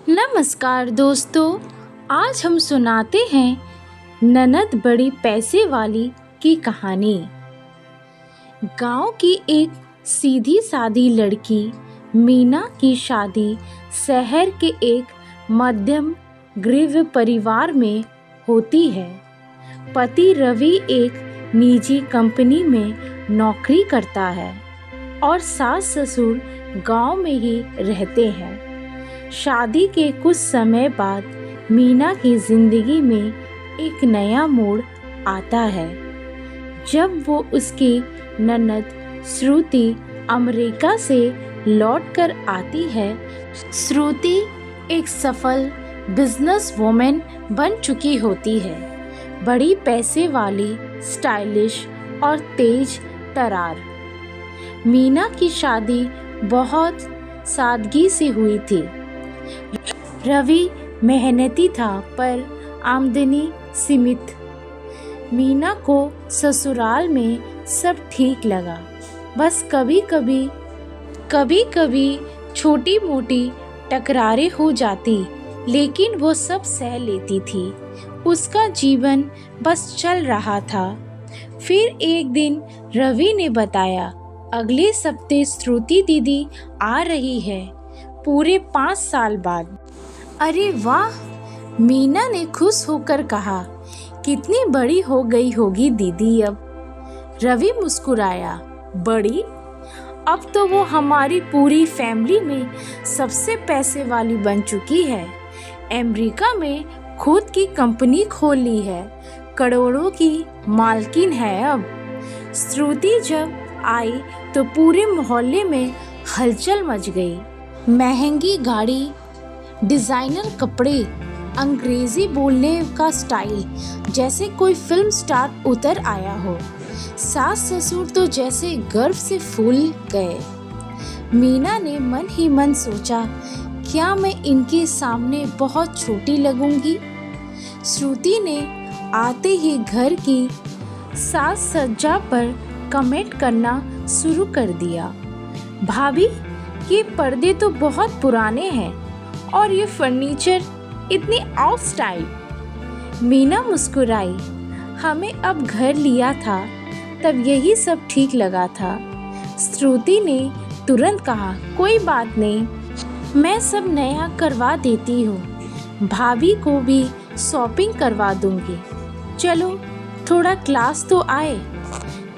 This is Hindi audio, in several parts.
नमस्कार दोस्तों, आज हम सुनाते हैं ननद बड़ी पैसे वाली की कहानी। गांव की एक सीधी सादी लड़की मीना की शादी शहर के एक मध्यम गरीब परिवार में होती है। पति रवि एक निजी कंपनी में नौकरी करता है और सास ससुर गांव में ही रहते हैं। शादी के कुछ समय बाद मीना की जिंदगी में एक नया मोड़ आता है जब वो उसकी ननद श्रुति अमेरिका से लौटकर आती है। श्रुति एक सफल बिजनेस वुमेन बन चुकी होती है, बड़ी पैसे वाली, स्टाइलिश और तेज तर्रार। मीना की शादी बहुत सादगी से हुई थी। रवि मेहनती था पर आमदनी सीमित। मीना को ससुराल में सब ठीक लगा, बस कभी कभी छोटी मोटी टकरारें हो जाती, लेकिन वो सब सह लेती थी। उसका जीवन बस चल रहा था। फिर एक दिन रवि ने बताया, अगले हफ्ते श्रुति दीदी आ रही है, पूरे 5 साल बाद। अरे वाह, मीना ने खुश होकर कहा, कितनी बड़ी हो गई होगी दीदी अब। रवि मुस्कुराया, बड़ी? अब तो वो हमारी पूरी फैमिली में सबसे पैसे वाली बन चुकी है। अमेरिका में खुद की कंपनी खोल ली है, करोड़ों की मालकिन है अब। श्रुति जब आई तो पूरे मोहल्ले में हलचल मच गई। महंगी गाड़ी, डिजाइनर कपड़े, अंग्रेजी बोलने का स्टाइल, जैसे कोई फिल्म स्टार उतर आया हो। सास ससुर तो जैसे गर्व से फूल गए। मीना ने मन ही मन सोचा, क्या मैं इनके सामने बहुत छोटी लगूंगी? श्रुति ने आते ही घर की साज सज्जा पर कमेंट करना शुरू कर दिया। भाभी, ये पर्दे तो बहुत पुराने हैं और ये फर्नीचर इतनी आउट स्टाइल। मीना मुस्कुराई, हमें अब घर लिया था तब यही सब ठीक लगा था। श्रुति ने तुरंत कहा, कोई बात नहीं, मैं सब नया करवा देती हूँ। भाभी को भी शॉपिंग करवा दूंगी। चलो थोड़ा क्लास तो आए।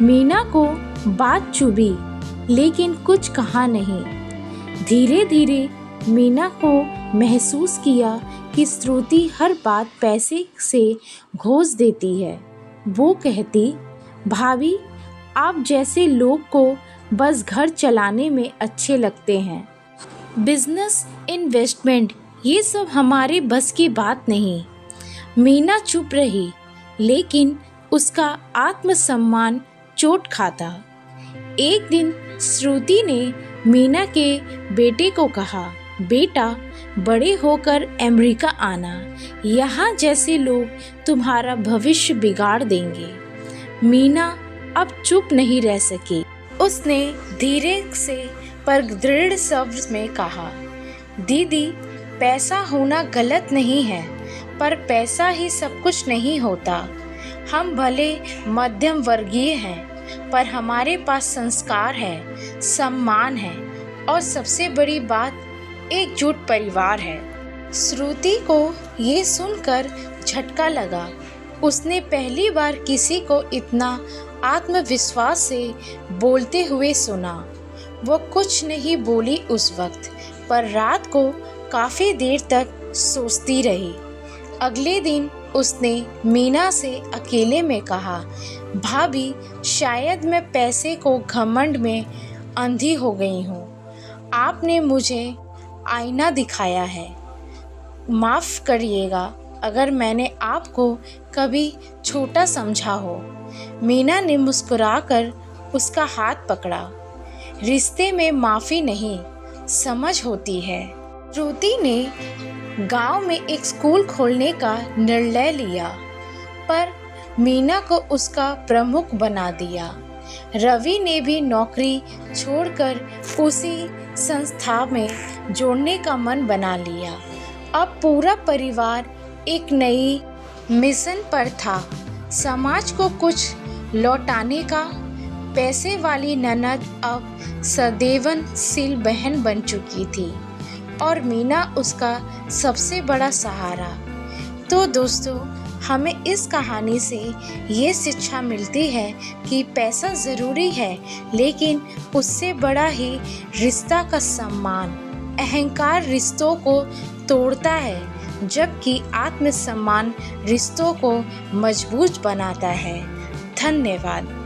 मीना को बात चुभी, लेकिन कुछ कहा नहीं। धीरे धीरे मीना को महसूस किया कि श्रुति हर बात पैसे से घोष देती है। वो कहती, भाभी, आप जैसे लोग को बस घर चलाने में अच्छे लगते हैं। बिजनेस, इन्वेस्टमेंट, ये सब हमारे बस की बात नहीं। मीना चुप रही, लेकिन उसका आत्मसम्मान चोट खाता। एक दिन श्रुति ने मीना के बेटे को कहा, बेटा, बड़े होकर अमेरिका आना, यहाँ जैसे लोग तुम्हारा भविष्य बिगाड़ देंगे। मीना अब चुप नहीं रह सकी। उसने धीरे से पर दृढ़ शब्द में कहा, दीदी, पैसा होना गलत नहीं है, पर पैसा ही सब कुछ नहीं होता। हम भले मध्यम वर्गीय हैं, पर हमारे पास संस्कार है, सम्मान है और सबसे बड़ी बात, एकजुट परिवार है। श्रुति को ये सुनकर झटका लगा। उसने पहली बार किसी को इतना आत्मविश्वास से बोलते हुए सुना। वो कुछ नहीं बोली उस वक्त, पर रात को काफ़ी देर तक सोचती रही। अगले दिन उसने मीना से अकेले में कहा, भाभी, शायद मैं पैसे को घमंड में अंधी हो गई हूँ। आपने मुझे आईना दिखाया है, माफ़ करिएगा अगर मैंने आपको कभी छोटा समझा हो। मीना ने मुस्कुराकर उसका हाथ पकड़ा। रिश्ते में माफ़ी नहीं, समझ होती है। श्रुति ने गांव में एक स्कूल खोलने का निर्णय लिया, पर मीना को उसका प्रमुख बना दिया। रवि ने भी नौकरी छोड़कर उसी संस्था में जोड़ने का मन बना लिया। अब पूरा परिवार एक नई मिशन पर था। समाज को कुछ लौटाने का। पैसे वाली ननद अब संवेदनशील बहन बन चुकी थी और मीना उसका सबसे बड़ा सहारा। तो दोस्तों, हमें इस कहानी से ये शिक्षा मिलती है कि पैसा ज़रूरी है, लेकिन उससे बड़ा ही रिश्ता का सम्मान। अहंकार रिश्तों को तोड़ता है, जबकि आत्मसम्मान रिश्तों को मजबूत बनाता है। धन्यवाद।